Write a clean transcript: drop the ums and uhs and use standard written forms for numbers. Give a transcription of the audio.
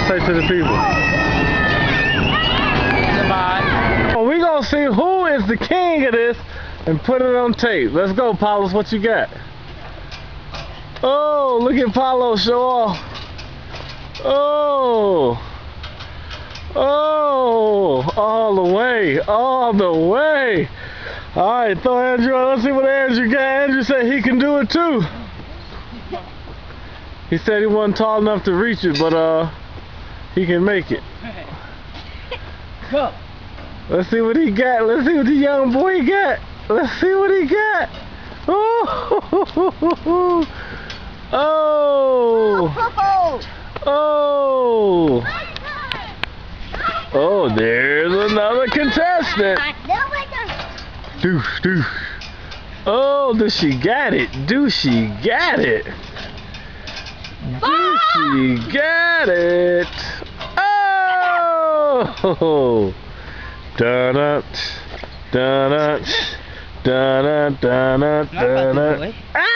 say to the people? Goodbye. Well, we gonna see who is the king of this and put it on tape. Let's go, Paulus. What you got? Oh, look at Paulo show off. Oh. Oh, all the way, all the way. All right, throw Andrew on. Let's see what Andrew got. Andrew said he can do it too. He said he wasn't tall enough to reach it, but he can make it. Go. Let's see what he got. Let's see what the young boy got. Let's see what he got. Oh, oh, oh. Oh, there's another contestant. Doosh, doosh. Oh, does she got it? Do she got it? Do she got it? Oh! Dun-dun, dun-dun, dun-dun, dun-dun, dun-dun. Ah!